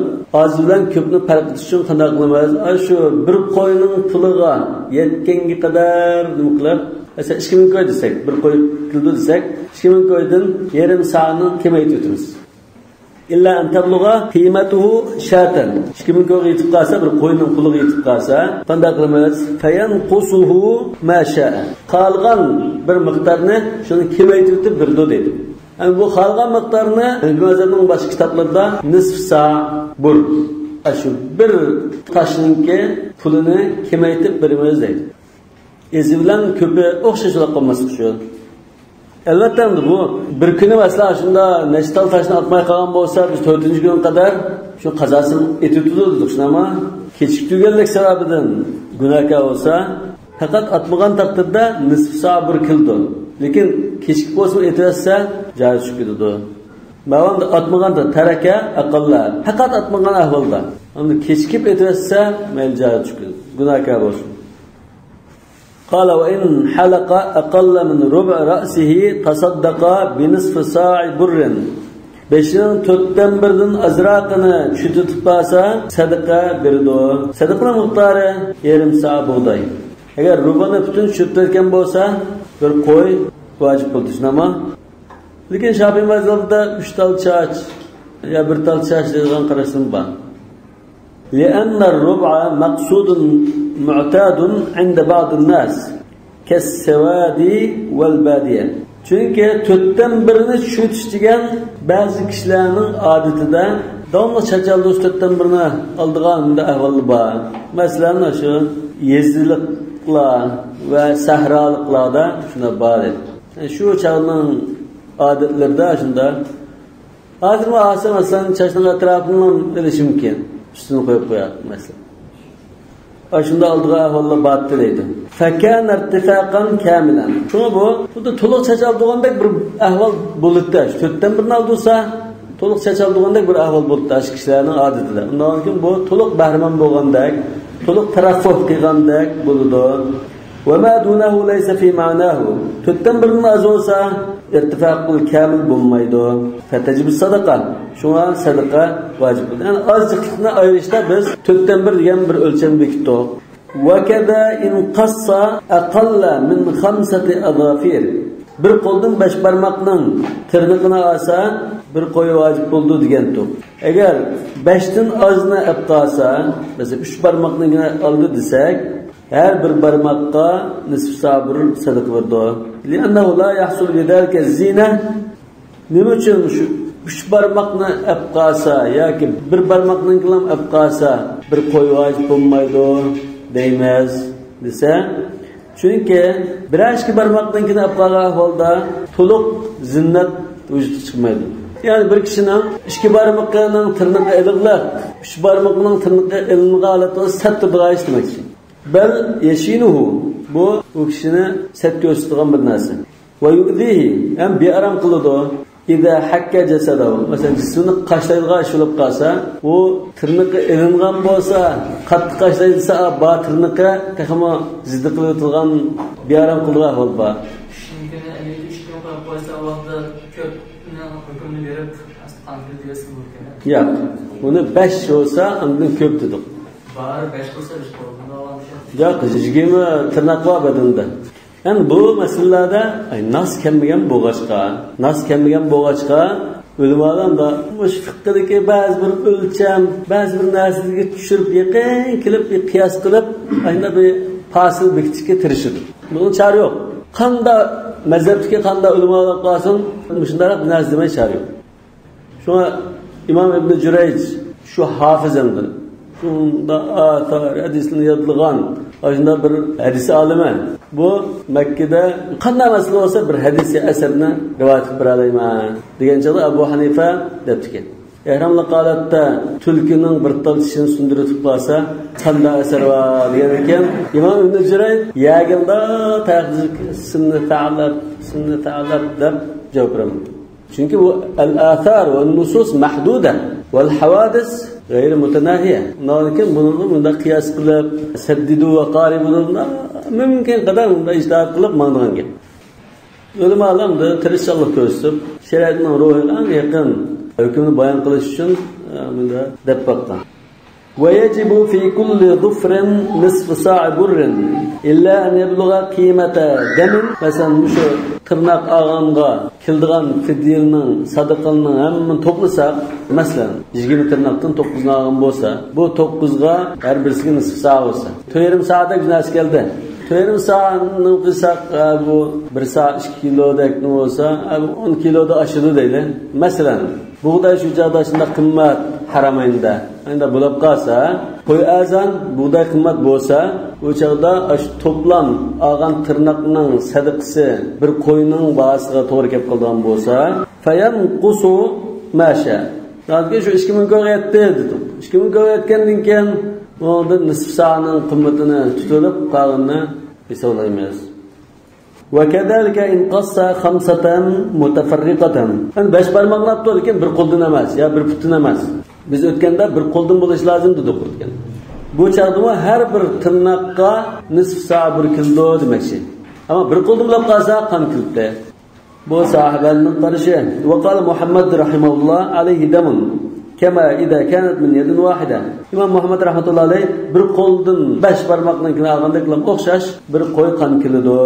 az bilan ko'pni farq etish uchun qanday qilamiz? Shu bir qo'yning puliga yetganga qadar nima qilib, mesela 2000 koy desek, bir qo'y kildi desek, 2000 koydan yarım sa'ni kamaytiramiz. İlla an tabluğa qiymatuhu shatan. 2000 koyga yetib qolsa, bir qo'yning puliga yetib qolsa, qanday qilamiz? Fayanqusuhu ma sha'a. Qolgan bir miqdorni shuni kamaytirib berdi dedi. Yani bu qolgan miqdorni Ibn boshqa kitoblarda nisf sa' bur. Shu bir tashningki pulini kamaytirib beramiz deydi. Ezi bilan ko'pi o'xshashlar qolmaslik uchun. Albatta bu bir kuni mesela shunda nechtal tashni atmay qolgan bo'lsa, biz 4-kun qadar shu qazosini etib turdik. Ama kechik tuganlik sababidan gunohkor bo'lsa, faqat atmagan taqdirda nisf sa bir kildi. Lekin kechik bo'lsa etirsa, joyi tushib ketadi. Mavanda atmaganda taraka aqalla. Faqat atmagan ahvolda. Unda kechikib etirsa, mayli joyi tushib ketadi. Gunohkor bo'lsin. قال وإن حلق أقل من ربع رأسه تصدق بنصف صاع بر. Beşinin 4'ten 1'den azraqını çütütüp basa sadaka berdi. Sadaka miqdori yarım sa buğday. Eğer rubani bütün çütütken bolsa bir qo'y vacib bo'ldi. Ama lekin Shafiy mazhabida 3 tal chach ya 1 tal chach degan qarashim bor. لأن الربع مقصود معتاد عند بعض الناس كالسواد والبادية. Çünkü 4'ten 1'ni çütüştügen bazı kişilerin adetinde devamlı çaçaldı 4'ten 1'ni aldığında ahvalı var. Mesela şu yezilikler ve sahralıklarda şuna bağlı. Yani şu çağının adetlerde şunda hazır mı asıl aslan çaşının etrafından ilişim ki üstünü koyup koyar mesela. Aşında aldığı ahvalla battı deydi. Fekân irtifâkan kâmilen. Şunu bu da toluk çaçaldığında bir ahval buluttu. 4'ten 1'ni aldıysa toluk çaçaldığında bir ahval buluttu. Aşk kişilerin adetidir. Ondan sonra bu toluk bahriman bolğandak, toluk taraffuh qilgandak buludu. Ve ma dunahu leysa fi ma'nahu. 4'ten 1'ni az olsa irtifaqul kamil bulmaydı. Fetecib sadaka. Şuna sadaka vacib. Yani azlıkını ayırışta biz 4'ten 1 degan bir ölçem bekitdik. Ve kada in qassa aqalla min 5 azafir. Bir qo'ldan 5 barmoqning tirnig'ini olsa bir qo'y vacib bo'ldi degandik. Agar 5dan ozni olib qolsa, mesela 3 barmoqni oldi desak, her bir barmoqqa nisf sabr sadaqa berdi. Li'annahu la yahsul lidalika zina. Nima uchun shu 3 barmoqni olib qolsa yoki bir barmoqni ham olib qolsa bir qo'y vacib bo'lmaydi deymiz desa, chunki bir ikki barmoqdan olib qolgan ahvolda to'liq zinnat vujudga chiqmaydi. Yani bir kişinin iki barmağının tırnağı eliqlar, üç barmağının tırnağı elinğe alıp sattığı iş demek için. Bel yeşinuhu, bu o kişini set gösteren bir narsa. Ve yu'zihi, hem bir aram kılıdı. İza hakka jasadahu, mesela cismini qaşlaydigan ish bo'lib qolsa, u tirniqi ilingan bo'lsa, qattiq qashlaysa, ba tirniqi texmo ziddi qilib turgan bearam qilgan hol bor. Shuningdek, endi 3 kun qo'yib qo'ysa, vaqtda ko'p hukmni berib, asqandir deysiz mumkin. Yo'q, buni 5 bo'lsa, undan ko'p dedik. Bari 5 bo'lsa, ish bo'ldi. Yo'q, 20 tirnoq bor badanda. Yani bu meselelerde nas kelmeyen boğaçka ölümadan da bu fıkhdaki bazı bir ölçem, bazı bir narsaga tushirib yaqin kelib bir qiyos qilib ayna bir fasil bekitishga tirishadi. Bunun çare yok. Qanda mazhabdagi qanda ulamalar qolsin, shunday bir narsa demay çare yok. Shuna İmam İbn Jurayj şu hafizandir. Shunda atar hadisni yodlagan Aslında bir hadis alimi. Bu Mekke'de qanday masala olsa bir hadis eserini rivayet qilib beralayman degan chog'da Abu Hanifa debdi. Ehramli holatda tulkining bir talishini sundirib qolsa, qanday asar bor degan ekan. Imom Ibn Jurayj yaganda taqdiz sunnat ta'allab deb javob berdi. Çünkü bu al-athar ve nusus mahduda vel havadis gayri mutanahiye. Lakin bunda kıyas kılıp seddidu ve qaribununda mümkün kadar bunda icraat kılıp mağduran gel. Ulemalar da tirişçilik gösterip şeriatın ruhuna yakın hükmünü bayan kılış için bunda deb baktan. ويجب في كل ظفر نصف ساع بر إلا أن يبلغ قيمة دم مثلا şu tırnak ağanğa kildiğan fidyelinin sadaqalının hemen toplasak mesela 20 tırnaktan 9'unu ağan bolsa bu 9'ga her birisi nisf saat olsa 2,5 saate günahs geldi 2,5 saatini qilsak bu 1 saat 2 kilodek ne olsa 10 kiloda aşıdı deyli mesela buğday şu çağda şunda qimmat haramayında endi bo'lib qolsa qo'y azan buğday qimmat bo'lsa o çağda toplam ağan tırnaqning sadaqasi bir qo'yning bahasiga to'g'ri kelib qolgan bo'lsa fayanqusu masha dadki shu 2000 ga yetdi dedim 2000 ga yetgandan keyin onda nisf soatning qimmatini tutilib qolganini hisoblaymiz. وكذلك إن قص 5 متفرقة. Yani 5 parmağını attı ki bir qo'ldan emas, ya bir putdan emas. Biz o'tganda bir qo'ldan bo'lish lozim dedik o'tgan. Bu chaqdimi har bir tirnoqqa nisf soat bir kilo demakchi. Ama bir qo'ldan bo'lib qolsa qan kildi. Bu sahabaning qarashi. Va qala Muhammad rahimahulloh alayhi damun kama idha kanat min yadin wahida. İmam Muhammad rahmatullohi alayhi bir qo'ldan 5 barmoqninkini olganda qilib o'xshash bir qo'y qan kildi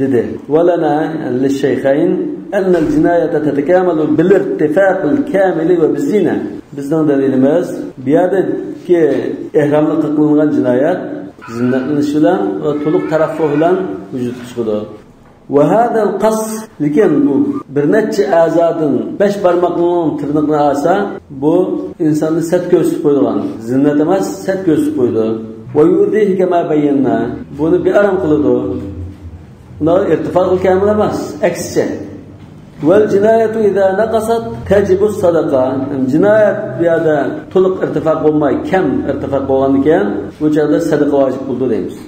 dedi. Walana lish-shaykhayn anna al-jinayata tatakamalu bil-irtifaq al-kamil wa biz-zina. Bizning dalilimiz bu yerdagi ihramli qilgan jinoyat zinnatlanish bilan va to'liq taraffuh bilan vujudga chiqadi. Ve hadal qas lekin bu bir necha a'zodan 5 barmoqning tirnoqni olsa bu insonni sat ko'rsatib qo'ygan zinnat emas sat ko'rsatib qo'ydi. Ve yudihi kama bayyana buni bir aram qiladi. Ular irtifaqul kamil emas aksicha. Vel cinayatu iza naqasat tajibu sadaqa. Cinayat bu yerda to'liq irtifaq bo'lmay kam irtifaq bo'lgandan bu yerda sadaqa vojib bo'ldi deymiz.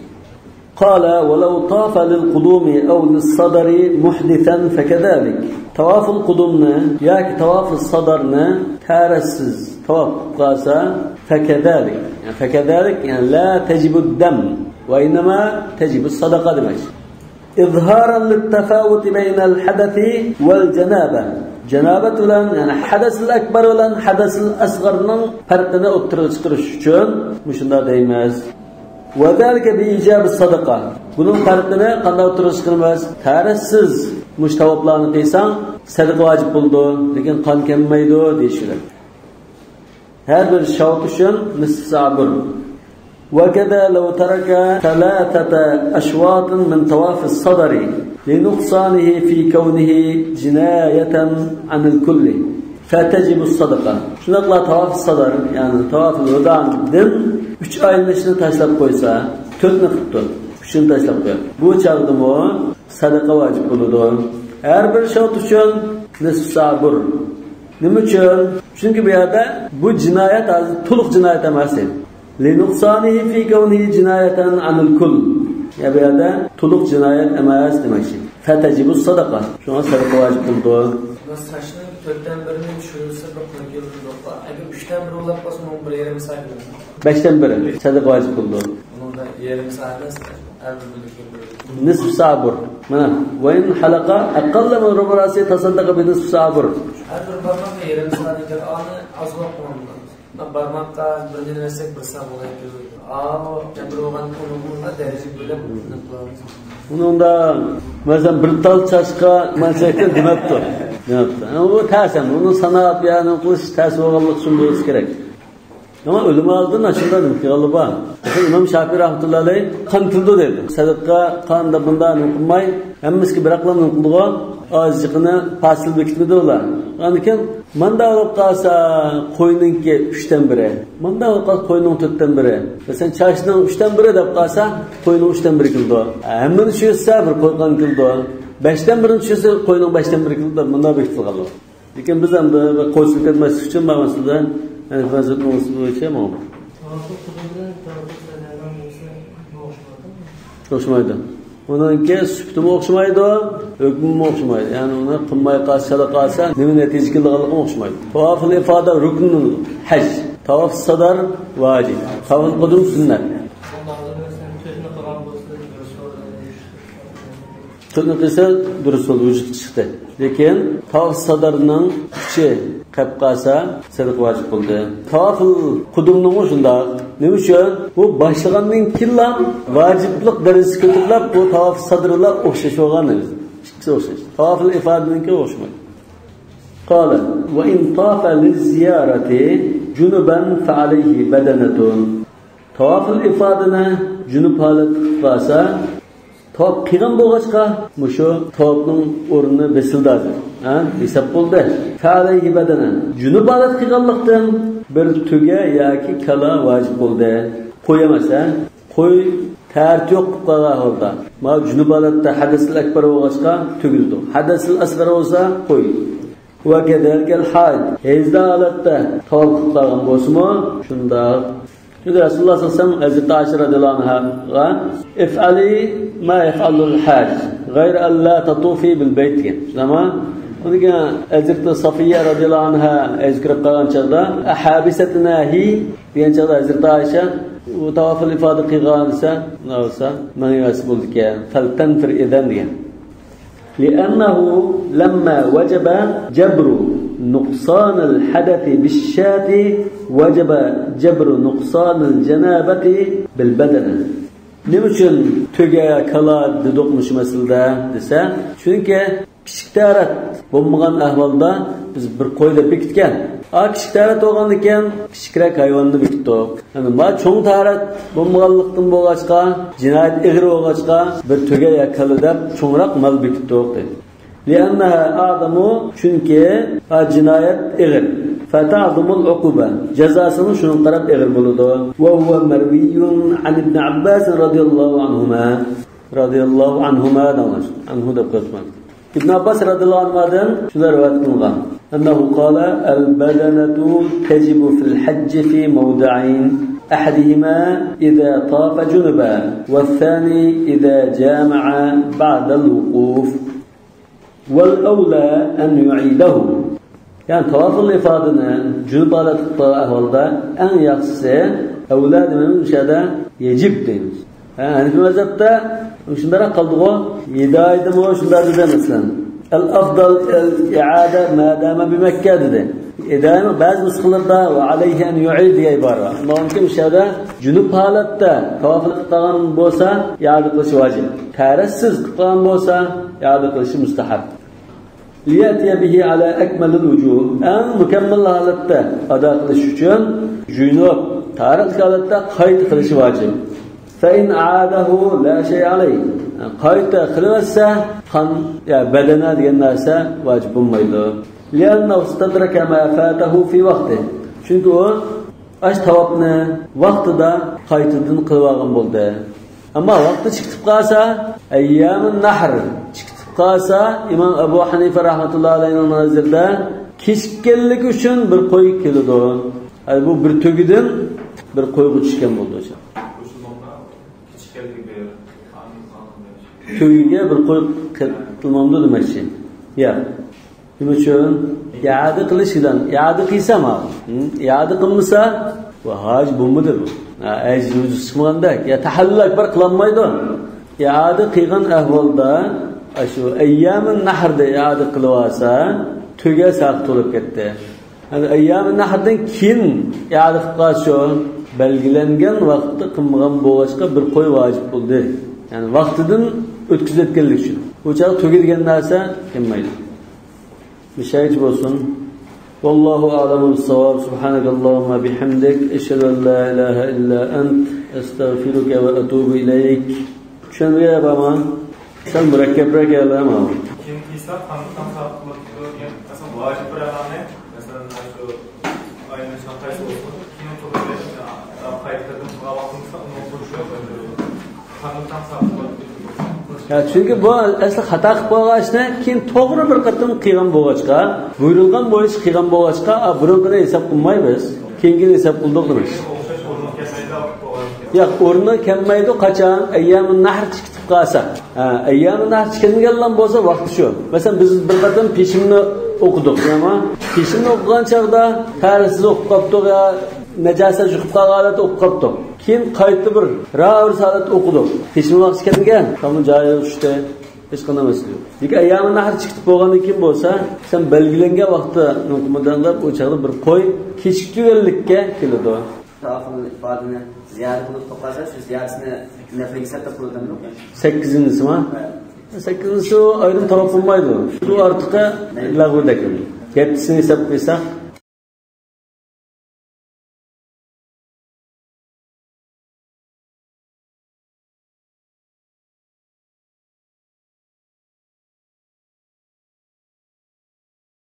قال ولو طاف للقدوم أو للصدر محدثا فكذلك طواف القدوم ياك طواف الصدر تارسز طواف قاسا فكذلك يعني لا تجب الدم وإنما تجب الصدقة دمج إظهارا للتفاوت بين الحدث والجنابة جنابة لن يعني حدث الأكبر ولن حدث الأصغر فرقنا أترش مشنا دايماز وذلك بإيجاب الصدقة. Bunun farkını qanday o'tirish qilmas? Tarixsiz mushtavoblarni qilsang, sadaqa vojib bo'ldi, lekin qon kelmaydi deyishlar. Har bir shavt uchun nisf sabr. وكذا لو ترك 3 أشواط من طواف الصدر لنقصانه في كونه جناية عن الكل فتجب الصدقة. Şunaqla طواف الصدر yani طواف الوداع'dan 3 aylanishni tashlab qo'ysa, 4 ni qilibdi. 3ni tashlab qo'yadi. Bu chaqdimi sadaqa vojib bo'ladi. Har bir shart uchun nisf sabr. Nima uchun? Chunki bu yerda bu jinoyat to'liq jinoyat emas edi. Linuqsanihi fi kawnihi jinoyatan anil kull. Ya bu yerda to'liq jinoyat emas demoqchi. Fatajibu sadaqa. Shuna sadaqa vojib bo'ldi. Saçning 4dan birini tushirsa bir qilib keldi. Agar 3dan biri ulab qolsa, uni bir yarim soat bo'ladi. 5dan biri sadaqa vojib bo'ldi. Unda yarim soat نصف ساعة بر وإن حلقة أقل من ربع رأسه تصدق بنصف ساعة بر هذا برمك يرم ساعة أنا أزواج قوم برمك برجل نسك برسا بوله كذا جبروان كلهم درجة بله Onda mesela bir tal çaşka manşetten demektir. Ama bu tersem, onun sanat yani kılıç ters oğallık sunduğu gerek. Ama ölümü aldığında açıldadım ki galiba. İmam Şafii rahmetullahi aleyh kan kıldı dedi. Sadaka kan da bundan okunmay. Hemimiz ki bırakılan okunduğu azıcıkını fasil bekitmedi ola. Yani ki manda olup kalsa koyunun ki 3'ten biri. Manda olup kalsa koyunun 4'ten biri. Ve sen çarşının 3'ten biri de kalsa koyunun 3'ten biri kıldı. Hemen düşüyorsa bir koyun kıldı. 5'ten birini düşüyorsa koyunun 5'ten biri kıldı. Bunda bekitli kaldı. Lakin biz hem de koysuluk etmesi için bakmasında yani fazla olsun şey mi oldu? Hoşmaydı. Onunki süptümü okşamaydı, hükmümü okşamaydı. Yani ona kılmaya kalsa kalsa nemin netice kıldığı okşamaydı. Tavaf-ı ifade rüknün hac. Tavaf sadar vacib. Tavaf kudum sünnet. Tövni qilsa durust bo'ldi, vujud chiqdi. Lekin tavaf sadarning kuchi qilib qolsa, sadaqa vojib bo'ldi. Tavaf qudumning shunda. Nima uchun? Bu boshlagandan keyin vojiblik darajasiga ko'tarilib, bu tavaf sadrlar o'xshash bo'lgan edi. Ikkisi o'xshash. Tavaf ifodaninki o'xshamaydi. Qala va in tafa liz-ziyarati junuban fa alayhi badanatun. Tavaf ifodani junub holat qilsa Tavaf qilgan bo'lg'achqa, mushu tavafning o'rni besildi. Hisob bo'ldi. Fa'alayhi badana. Junub holat qilganlikdan bir tuga yoki kala vojib bo'ldi. Qo'y emasa, qo'y tarti yo'q qilgan holda. Ma junub holatda hadasul akbar bo'lg'achqa tugildi. Hadasul asghar bo'lsa qo'y. Va kadalgal haj. Hezda holatda tavaf qilgan bo'lsa-mu, shunda Rasulullah sallallahu aleyhi ve sellem Hazreti Ayşe radıyallahu anh'a if'ali ma yef'alul haj gayr an la tatufi bil beyt diye. Ama onu ki Hazreti Safiye radıyallahu anh'a ezkirip kalan çağda ahabisatnahi diyen çağda Hazreti Ayşe bu tavafıl ifade kıygan ise ne olsa maniyası bulduk ya feltenfir eden diye. لأنه لما وجب جبر نقصان الحدث بالشاة وجب جبر نقصان الجنابة بالبدن. Nima uchun to'ga kala dedoqmish masalada desa, chunki kichik tarat bo'lmagan ahvolda biz bir qo'yda bekitgan. Kichik tarat bo'lgandan keyin kichikroq hayvonni bekitdik. Yani ma cho'ng tarat bo'lmaganlikdan bo'lg'achqa, jinoyat ig'ir bo'lg'achqa bir to'ga yakali deb cho'ngroq mal bekitdik dedi. Li'annaha a'zamu chunki jinoyat ig'ir. فتعظم العقوبة جزاء شنو قرب إغر بلده وهو مروي عن ابن عباس رضي الله عنه عنه دبقتمان ابن عباس رضي الله عنه شنو رواية كنغا أنه قال البدنة تجب في الحج في موضعين أحدهما إذا طاف جنبا والثاني إذا جامع بعد الوقوف والأولى أن يعيده Yani tavafıl ifadını cünüp alattığı ahvalda en yaxşısı evladımın uşada yecib deyimiz. Hanifi mezhepte şunlara kaldı o 7 ayda mı şunlar dedi mesela. El-afdal el-i'ade madama bi Mekke dedi. İdame bazı nüshalarda ve aleyhi en yu'id diye ibara. Mümkün uşada cünüp halatta tavafıl kıtağın bolsa iade kılışı vacib. Teressiz kıtağın bolsa iade kılışı müstahab. ليأتي به على أكمل الوجوه أن مكمل حالته أداء قلش üçün جنوب تارك حالته قيد قلش واجب فإن أعاده لا شيء عليه قيد قلمسه قن يا بدنا ديال الناس واجب ميلو لأنه استدرك ما فاته في وقته çünkü o aş tavapını vaxtida qaytadan qılğan boldu. Ama vaqti chiqib qalsa ayyamun nahr chiqib qolsa, İmam Abu Hanifa rahmatullohi alayhi nazarda kechikkanlik uchun bir qo'y keladi. Ay bu bir to'gidan bir qo'yga tushgan bo'ldi o'sha. To'yiga bir qo'y qilmamdi demoqchi. Ya. Nima uchun? I'ada qilishidan, i'ada qilsam, i'ada qilmasa, bu haj bo'lmadi bu. Ajiz chiqmaganda, ya tahallul akbar qilolmaydi. I'ada qilgan ahvolda shu ayyamin nahrda i'ada qilib olsa, to'ga saq to'lib ketdi. Yani ayyamin nahrdan keyin i'ada qilib qolsa, belgilangan vaqtda qilmagan bo'lg'achqa bir qo'y vojib bo'ldi. Yani vaqtidan o'tkazayotganlik uchun. O'cha to'ga degan narsa kelmaydi. Müşahit olsun. Vallahu a'lamu bis-savab. Subhanakallahumma bihamdik, eşhedü en la ilahe illa ent, estağfiruke ve etubu ileyk. Şunga yapama. Sen murakkabroq gapirma. Kim kiysa qandan farqli bo'lgan, masalan, vojib bilanlarni, masalan, shu aynan shu qaysi bo'lsin, kim to'g'ri qaytadan vaqtni o'qishga qandan farqli. Ya çünkü bu asli xato qilib qo'yg'achni keyin to'g'ri bir qatim qilgan bo'lg'achqa, buyurilgan bo'lish qilgan bo'lg'achqa, burunqini hisob qilmaymiz. Keyingi hisob qildik deymiz. Yo'q, o'rni kelmaydi qachon ayyamun nahr chiqib qolsa. Ayyamun nahr chiqmagan bo'lsa vaqti shu. Masalan, biz bir qatim peshimni o'qidik, ama peshimni o'qigan chog'da tarixsiz o'qib qoldik ya najosat chiqib qolganida o'qib qoldik. Keyin qaytib bir ra'ur salat o'qidik. Peshim vaqti kelgan, tamam joyiga tushdi. Hech qanday masala yo'q. Lekin ayyamun nahr chiqib bo'lgandan keyin bo'lsa, sen belgilangan vaqtda nuqmadanda o'chaqda bir qo'y kechiktirganlikka keladi. Tafil ifodani ziyorat qilib to'qasa, shu ziyoratni nafli hisobda qo'yildimi? 8-simi? 8-si ayrim taraf bo'lmaydi. Shu ortiqcha lag'vida keladi. 7-sini hisob qilsak